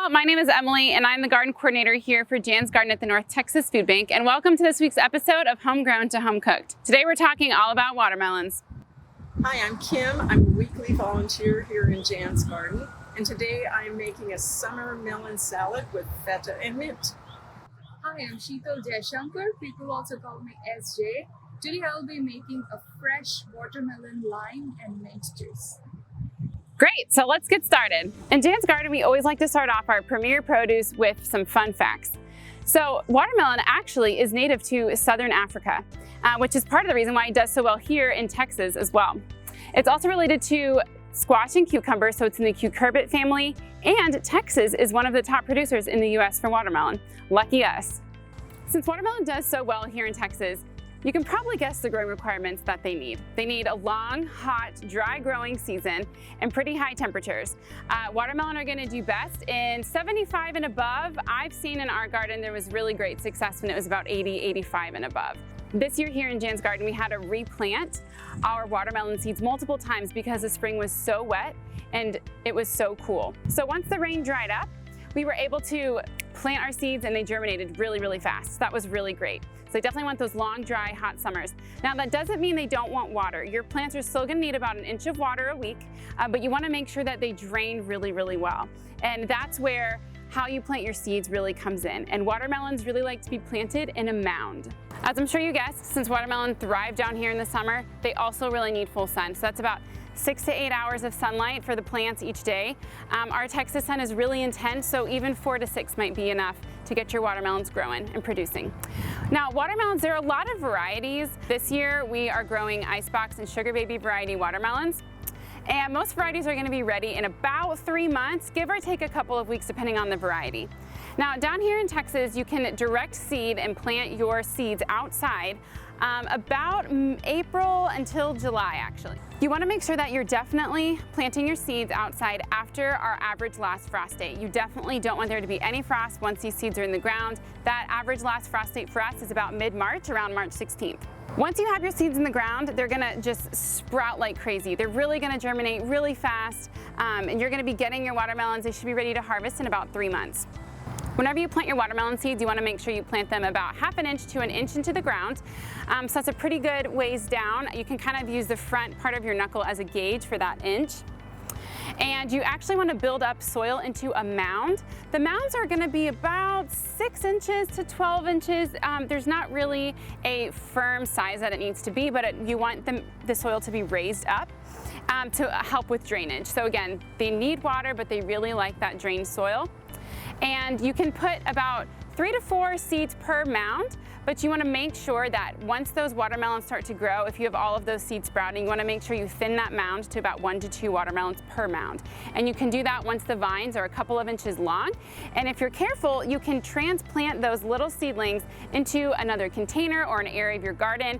all, my name is Emily and I'm the garden coordinator here for Jan's Garden at the North Texas Food Bank, and welcome to this week's episode of Homegrown to Homecooked. Today we're talking all about watermelons. Hi, I'm Kim. I'm a weekly volunteer here in Jan's Garden, and today I'm making a summer melon salad with feta and mint. Hi, I'm Sheetal Jaishankar. People also call me SJ. Today I'll be making a fresh watermelon, lime, and mint juice. Great, so let's get started. In Jan's Garden, we always like to start off our premier produce with some fun facts. So watermelon actually is native to Southern Africa, which is part of the reason why it does so well here in Texas as well. It's also related to squash and cucumber, so it's in the cucurbit family, and Texas is one of the top producers in the US for watermelon. Lucky us. Since watermelon does so well here in Texas, you can probably guess the growing requirements that they need. They need a long, hot, dry growing season and pretty high temperatures. Watermelon are gonna do best in 75 and above. I've seen in our garden there was really great success when it was about 80, 85 and above. This year here in Jan's Garden, we had to replant our watermelon seeds multiple times because the spring was so wet and it was so cool. So once the rain dried up, we were able to plant our seeds and they germinated really, really fast. That was really great. So they definitely want those long, dry, hot summers. Now that doesn't mean they don't want water. Your plants are still gonna need about 1 inch of water a week, but you wanna make sure that they drain really, really well. And that's where how you plant your seeds really comes in. And watermelons really like to be planted in a mound. As I'm sure you guessed, since watermelon thrive down here in the summer, they also really need full sun. So that's about 6 to 8 hours of sunlight for the plants each day. Our Texas sun is really intense, so even 4 to 6 might be enough to get your watermelons growing and producing. Now, watermelons, there are a lot of varieties. This year, we are growing icebox and sugar baby variety watermelons. And most varieties are gonna be ready in about 3 months, give or take a couple of weeks depending on the variety. Now, down here in Texas, you can direct seed and plant your seeds outside about April until July, actually. You wanna make sure that you're definitely planting your seeds outside after our average last frost date. You definitely don't want there to be any frost once these seeds are in the ground. That average last frost date for us is about mid-March, around March 16th. Once you have your seeds in the ground, they're gonna just sprout like crazy. They're really gonna germinate really fast, and you're gonna be getting your watermelons. They should be ready to harvest in about 3 months. Whenever you plant your watermelon seeds, you want to make sure you plant them about 1/2 inch to 1 inch into the ground. So that's a pretty good ways down. You can kind of use the front part of your knuckle as a gauge for that inch. And you actually want to build up soil into a mound. The mounds are going to be about 6 inches to 12 inches. There's not really a firm size that it needs to be, but you want the soil to be raised up to help with drainage. So again, they need water, but they really like that drained soil. And you can put about 3 to 4 seeds per mound, but you want to make sure that once those watermelons start to grow, if you have all of those seeds sprouting, you want to make sure you thin that mound to about 1 to 2 watermelons per mound. And you can do that once the vines are a couple of inches long. And if you're careful, you can transplant those little seedlings into another container or an area of your garden.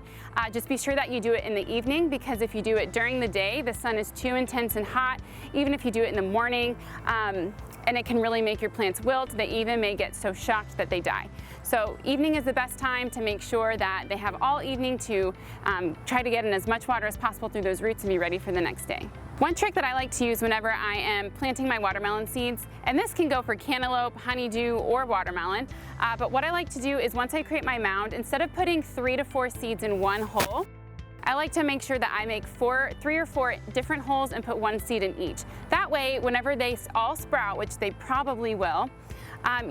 Just be sure that you do it in the evening, because if you do it during the day, the sun is too intense and hot. Even if you do it in the morning, and it can really make your plants wilt. They even may get so shocked that they die. So evening is the best time to make sure that they have all evening to try to get in as much water as possible through those roots and be ready for the next day. One trick that I like to use whenever I am planting my watermelon seeds, and this can go for cantaloupe, honeydew, or watermelon, but what I like to do is once I create my mound, instead of putting 3 to 4 seeds in one hole, I like to make sure that I make 3 or 4 different holes and put 1 seed in each. That way, whenever they all sprout, which they probably will,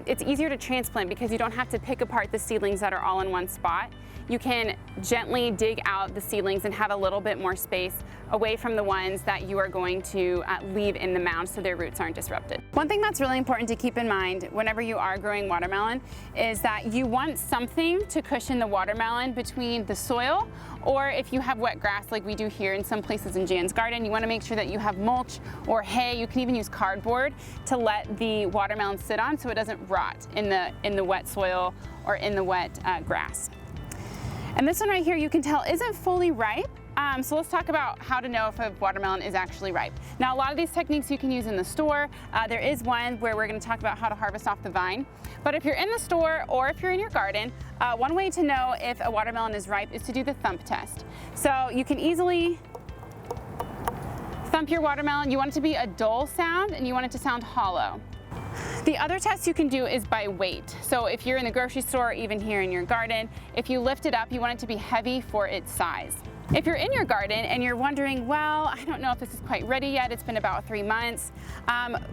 it's easier to transplant because you don't have to pick apart the seedlings that are all in one spot. You can gently dig out the seedlings and have a little bit more space away from the ones that you are going to leave in the mound so their roots aren't disrupted. One thing that's really important to keep in mind whenever you are growing watermelon is that you want something to cushion the watermelon between the soil, or if you have wet grass like we do here in some places in Jan's Garden, you want to make sure that you have mulch or hay. You can even use cardboard to let the watermelon sit on so it doesn't rot in the wet soil or in the wet grass. And this one right here, you can tell isn't fully ripe. So let's talk about how to know if a watermelon is actually ripe. Now, a lot of these techniques you can use in the store. There is one where we're going to talk about how to harvest off the vine. But if you're in the store or if you're in your garden, one way to know if a watermelon is ripe is to do the thump test. So you can easily thump your watermelon. You want it to be a dull sound and you want it to sound hollow. The other test you can do is by weight. So if you're in the grocery store, or even here in your garden, if you lift it up, you want it to be heavy for its size. If you're in your garden and you're wondering, well, I don't know if this is quite ready yet, it's been about 3 months,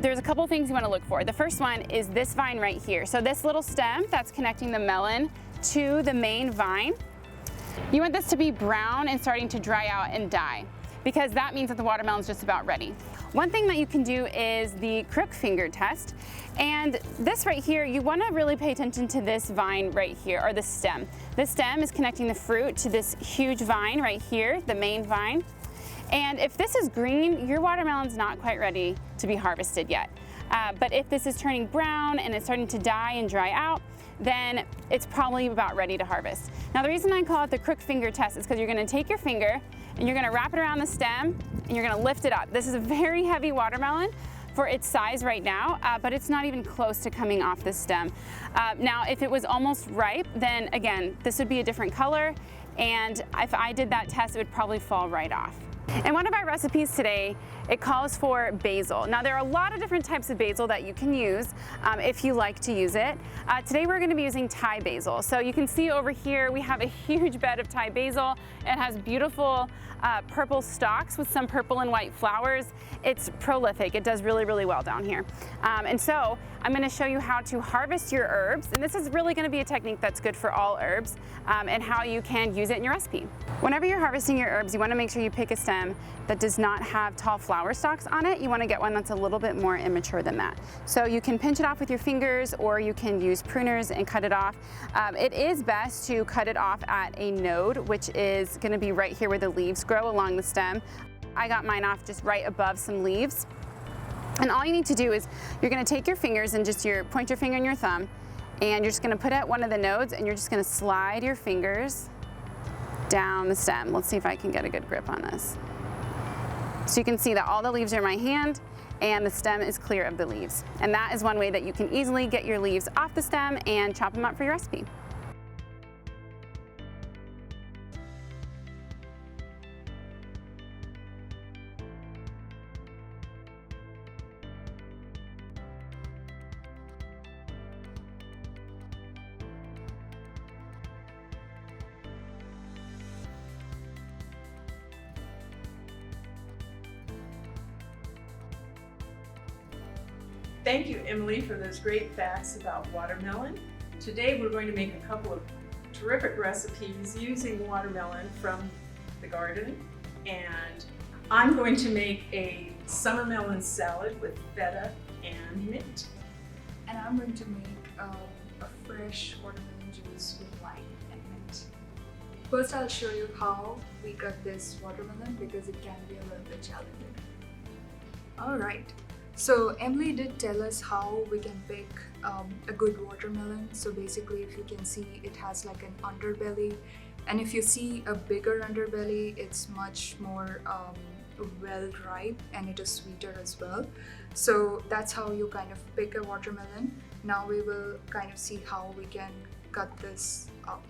there's a couple things you want to look for. The first one is this vine right here. So this little stem that's connecting the melon to the main vine, you want this to be brown and starting to dry out and die, because that means that the watermelon's just about ready. One thing that you can do is the crook finger test. And this right here, you want to really pay attention to this vine right here, or the stem. This stem is connecting the fruit to this huge vine right here, the main vine. And if this is green, your watermelon's not quite ready to be harvested yet. But if this is turning brown and it's starting to die and dry out, then it's probably about ready to harvest. Now, the reason I call it the crook finger test is because you're going to take your finger and you're going to wrap it around the stem and you're going to lift it up. This is a very heavy watermelon for its size right now, but it's not even close to coming off the stem. Now, if it was almost ripe, then again, this would be a different color, and if I did that test, it would probably fall right off. In one of our recipes today, it calls for basil. Now, there are a lot of different types of basil that you can use if you like to use it. Today we're going to be using Thai basil. So you can see over here we have a huge bed of Thai basil. It has beautiful purple stalks with some purple and white flowers. It's prolific. It does really, really well down here. And so I'm going to show you how to harvest your herbs. And this is really going to be a technique that's good for all herbs, and how you can use it in your recipe. Whenever you're harvesting your herbs, you want to make sure you pick a stem that does not have tall flower stalks on it. You want to get one that's a little bit more immature than that. So you can pinch it off with your fingers, or you can use pruners and cut it off. It is best to cut it off at a node, which is going to be right here where the leaves grow along the stem. I got mine off just right above some leaves. And all you need to do is you're going to take your fingers and just point your finger and your thumb, and you're just going to put it at one of the nodes, and you're just going to slide your fingers down the stem. Let's see if I can get a good grip on this. So you can see that all the leaves are in my hand and the stem is clear of the leaves. And that is one way that you can easily get your leaves off the stem and chop them up for your recipe. Thank you, Emily, for those great facts about watermelon. Today we're going to make a couple of terrific recipes using watermelon from the garden. And I'm going to make a summer melon salad with feta and mint. And I'm going to make a fresh watermelon juice with lime and mint. First, I'll show you how we cut this watermelon because it can be a little bit challenging. Alright, so Emily did tell us how we can pick a good watermelon. So basically, if you can see, it has like an underbelly, and if you see a bigger underbelly, it's much more well ripe and it is sweeter as well. So that's how you kind of pick a watermelon. Now we will kind of see how we can cut this up.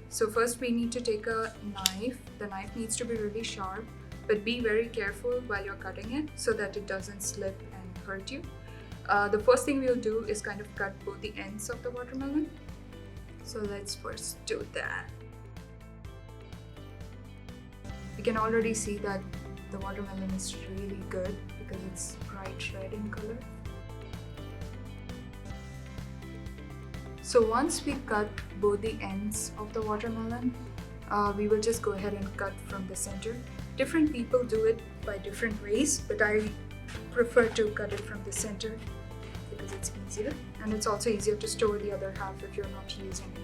So first we need to take a knife. The knife needs to be really sharp, but be very careful while you're cutting it so that it doesn't slip and hurt you. The first thing we'll do is kind of cut both the ends of the watermelon. So let's first do that. You can already see that the watermelon is really good because it's bright red in color. So once we cut both the ends of the watermelon, we will just go ahead and cut from the center. Different people do it by different ways, but I prefer to cut it from the center because it's easier, and it's also easier to store the other half if you're not using it.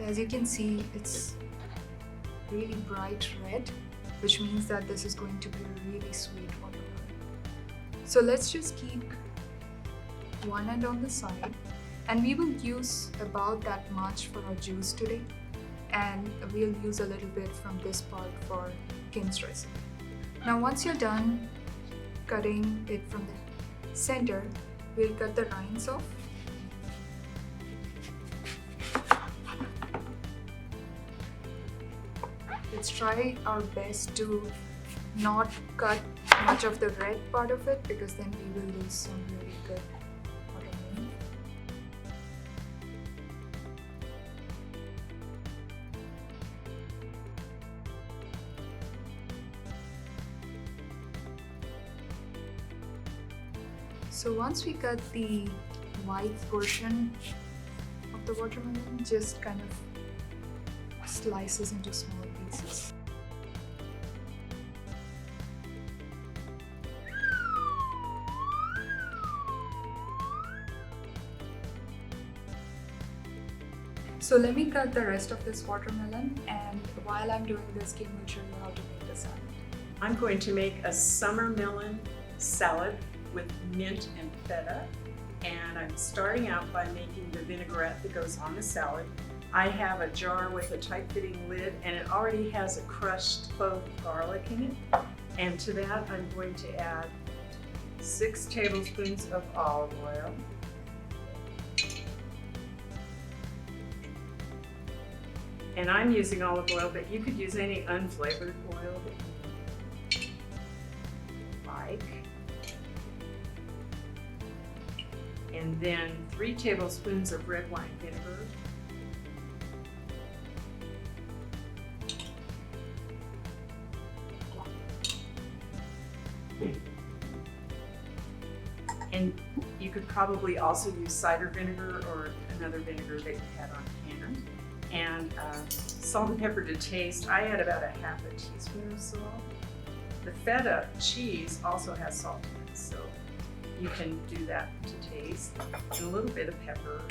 As you can see, it's really bright red, which means that this is going to be a really sweet watermelon. So let's just keep one end on the side, and we will use about that much for our juice today, and we'll use a little bit from this part for Kim's recipe. Now once you're done cutting it from the center, we'll cut the rinds off. let's try our best to not cut much of the red part of it, because then we will lose some really good watermelon. So once we cut the white portion of the watermelon, just kind of slices into small pieces. So let me cut the rest of this watermelon, and while I'm doing this, Kim will show you how to make the salad. I'm going to make a summer melon salad with mint and feta, and I'm starting out by making the vinaigrette that goes on the salad. I have a jar with a tight-fitting lid, and it already has a crushed clove of garlic in it. And to that, I'm going to add 6 tablespoons of olive oil, and I'm using olive oil, but you could use any unflavored oil that you like. And then 3 tablespoons of red wine vinegar. And you could probably also use cider vinegar or another vinegar that you had on hand. And salt and pepper to taste. I add about a half a teaspoon of salt. The feta cheese also has salt in it, so you can do that to taste, and a little bit of pepper.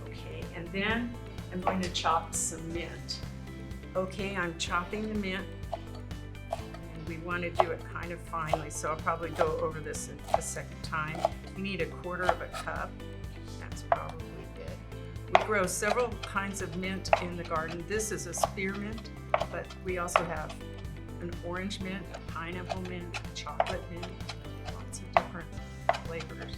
Okay, and then I'm going to chop some mint. Okay, I'm chopping the mint, and we want to do it kind of finely, so I'll probably go over this a second time. You need 1/4 of a cup. That's probably it. We grow several kinds of mint in the garden. This is a spearmint, but we also have an orange mint, a pineapple mint, a chocolate mint, lots of different flavors.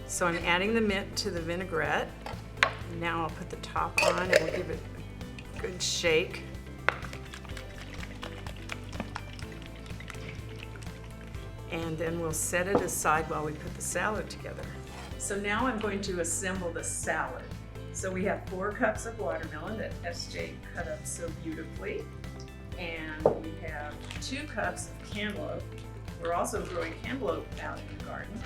So I'm adding the mint to the vinaigrette. Now I'll put the top on and we'll give it a good shake. And then we'll set it aside while we put the salad together. So now I'm going to assemble the salad. So we have 4 cups of watermelon that SJ cut up so beautifully. And we have 2 cups of cantaloupe. We're also growing cantaloupe out in the garden.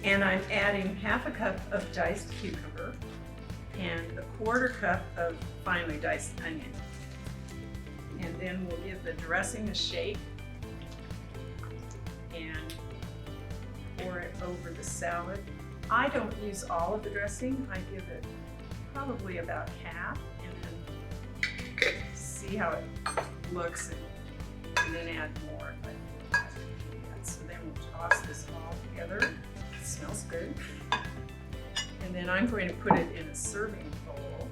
And I'm adding 1/2 cup of diced cucumber and 1/4 cup of finely diced onion. And then we'll give the dressing a shake and pour it over the salad. I don't use all of the dressing. I give it probably about half, and then see how it looks, and then add more if I feel like that. So then we'll toss this all together. It smells good. And then I'm going to put it in a serving bowl.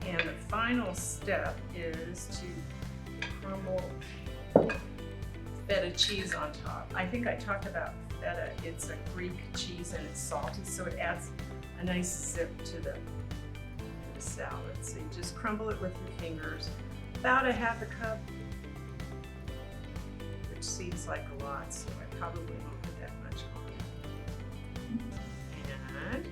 And the final step is to crumble feta cheese on top. I think I talked about feta. It's a Greek cheese and it's salty, so it adds a nice zip to the salad. So you just crumble it with your fingers, about 1/2 cup, which seems like a lot, so I probably won't put that much on it.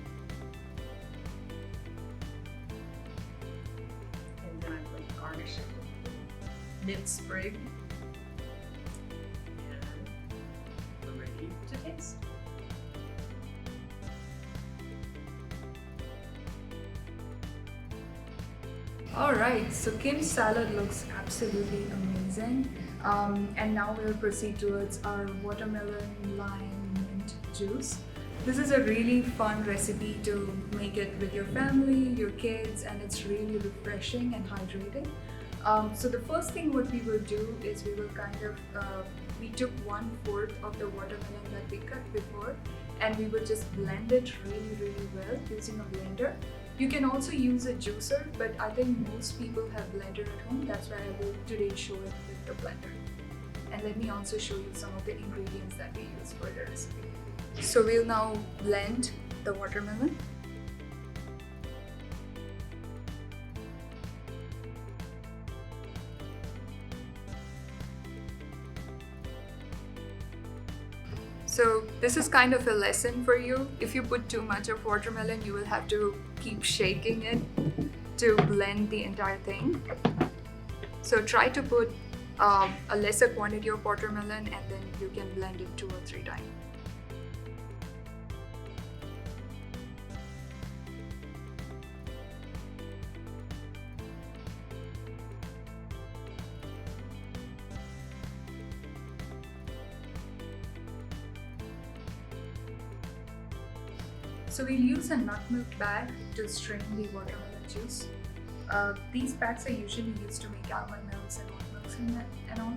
And then I'm going to garnish it with mint sprig. And we're ready to taste. Alright, so Kim's salad looks absolutely amazing. And now we'll proceed towards our watermelon lime mint juice. This is a really fun recipe to make it with your family, your kids, and it's really refreshing and hydrating. So the first thing what we will do is we will we took 1/4 of the watermelon that we cut before, and we will just blend it really well using a blender. You can also use a juicer, but I think most people have blender at home. That's why I will today show it with the blender. And let me also show you some of the ingredients that we use for the recipe. So we'll now blend the watermelon. So this is kind of a lesson for you. If you put too much of watermelon, you will have to keep shaking it to blend the entire thing. So try to put a lesser quantity of watermelon, and then you can blend it 2 or 3 times. So we'll use a nut milk bag to strain the watermelon juice. These bags are usually used to make almond milks and oat milks and all.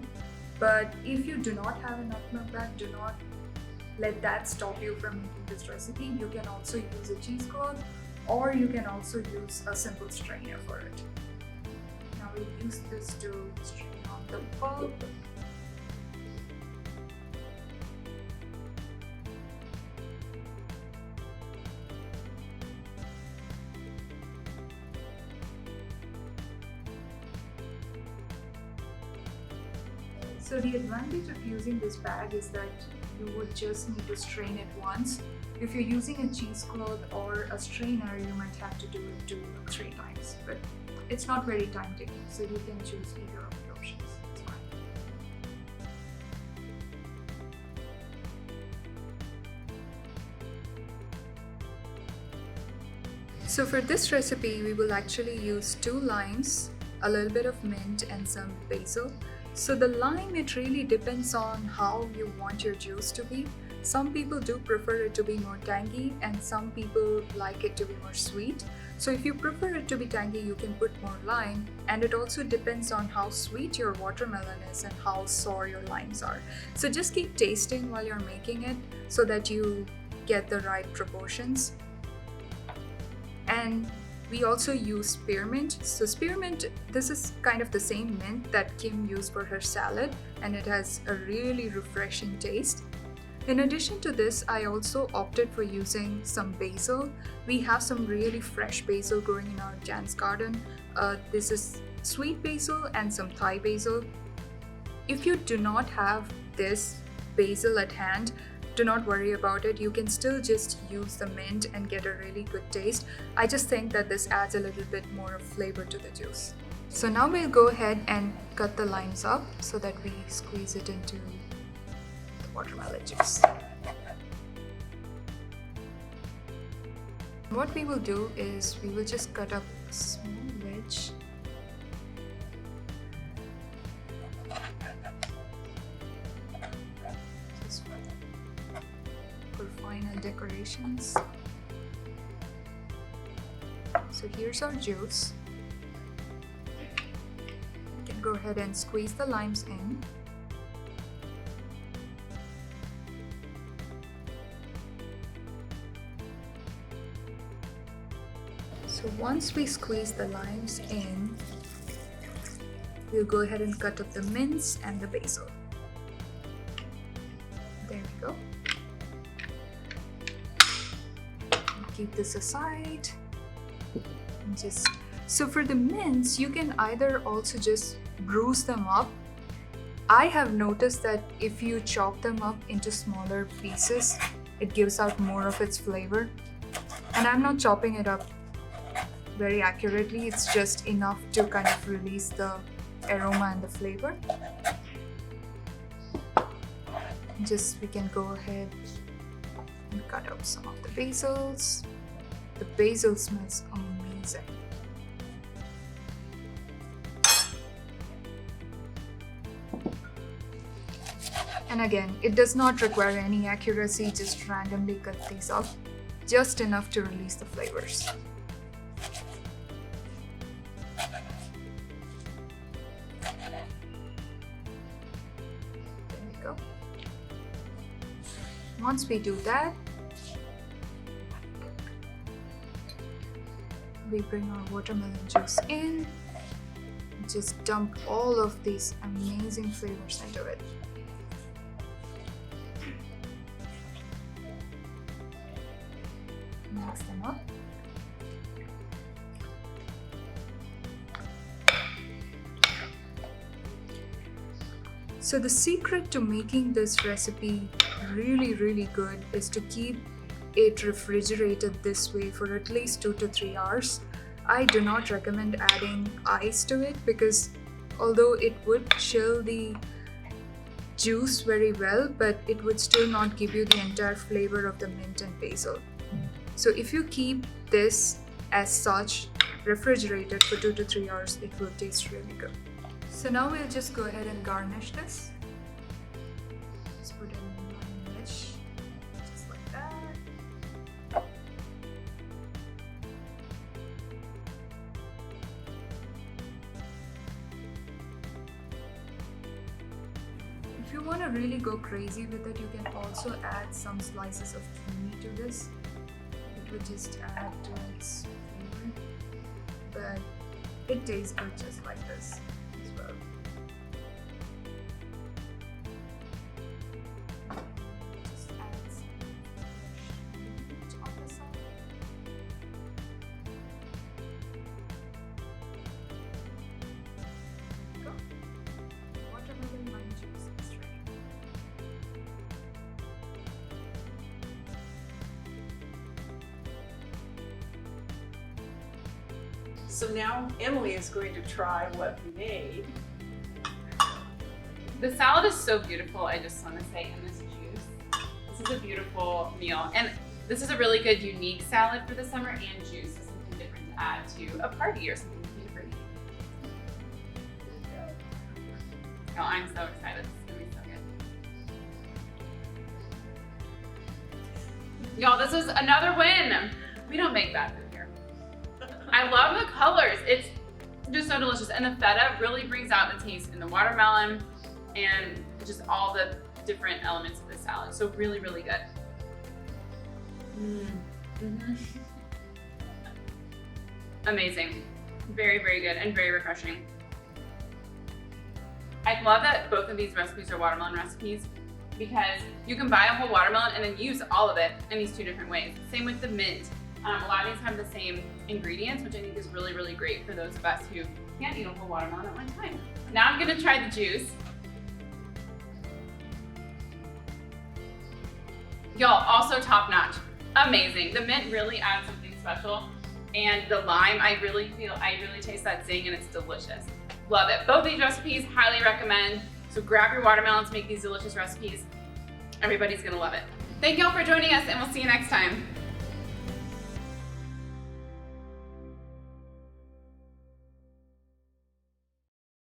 But if you do not have a nut milk bag, do not let that stop you from making this recipe. You can also use a cheesecloth, or you can also use a simple strainer for it. Now we'll use this to strain off the pulp. So the advantage of using this bag is that you would just need to strain it once. If you're using a cheesecloth or a strainer, you might have to do it 2 or 3 times. But it's not very time taking, so you can choose either of the options. It's fine. So for this recipe, we will actually use 2 limes, a little bit of mint, and some basil. So the lime, it really depends on how you want your juice to be. Some people do prefer it to be more tangy, and some people like it to be more sweet. So if you prefer it to be tangy, you can put more lime, and it also depends on how sweet your watermelon is and how sour your limes are. So just keep tasting while you're making it so that you get the right proportions. And we also use spearmint. So spearmint, this is kind of the same mint that Kim used for her salad, and it has a really refreshing taste. In addition to this, I also opted for using some basil. We have some really fresh basil growing in our Jan's garden. This is sweet basil and some Thai basil. If you do not have this basil at hand, do not worry about it. You can still just use the mint and get a really good taste. I just think that this adds a little bit more of flavor to the juice. So now we'll go ahead and cut the limes up so that we squeeze it into the watermelon juice. What we will do is we will just cut up a small wedge. For final decorations. So here's our juice. You can go ahead and squeeze the limes in. So once we squeeze the limes in, we'll go ahead and cut up the mints and the basil. There we go. Keep this aside. So for the mints, you can either also just bruise them up. I have noticed that if you chop them up into smaller pieces, it gives out more of its flavor. And I'm not chopping it up very accurately, it's just enough to kind of release the aroma and the flavor. We can go ahead and cut out some of the basils. The basil smells amazing. And again, it does not require any accuracy, just randomly cut these up, just enough to release the flavors. There we go. Once we do that, we bring our watermelon juice in. Just dump all of these amazing flavors into it. Mix them up. So the secret to making this recipe really good is to keep it refrigerated this way for at least 2 to 3 hours. I do not recommend adding ice to it because although it would chill the juice very well, but it would still not give you the entire flavor of the mint and basil. So if you keep this as such refrigerated for 2 to 3 hours, it will taste really good. So now we'll just go ahead and garnish this. Just put in one dish, just like that. If you want to really go crazy with it, you can also add some slices of kiwi to this. It would just add to its flavor, but it tastes good just like this as well. Just add some fresh mint on the side. There you go. Watermelon lime juice is ready. So now Emily is going to try what we made. The salad is so beautiful, I just want to say, and this juice. This is a beautiful meal. And this is a really good, unique salad for the summer, and juice is something different to add to a party or something different. Oh, I'm so excited. This is going to be so good. Y'all, this is another win. We don't make bad food here. I love the colors. It's just so delicious. And the feta really brings out the taste in the watermelon and just all the different elements of the salad. So really, really good. Amazing. Very, very good and very refreshing. I love that both of these recipes are watermelon recipes because you can buy a whole watermelon and then use all of it in these two different ways. Same with the mint. A lot of these have the same ingredients, which I think is really, really great for those of us who can't eat a whole watermelon at one time. Now I'm gonna try the juice. Y'all, also top notch. Amazing. The mint really adds something special. And the lime, I really taste that zing and it's delicious. Love it. Both these recipes, highly recommend. So grab your watermelons, make these delicious recipes. Everybody's gonna love it. Thank y'all for joining us and we'll see you next time.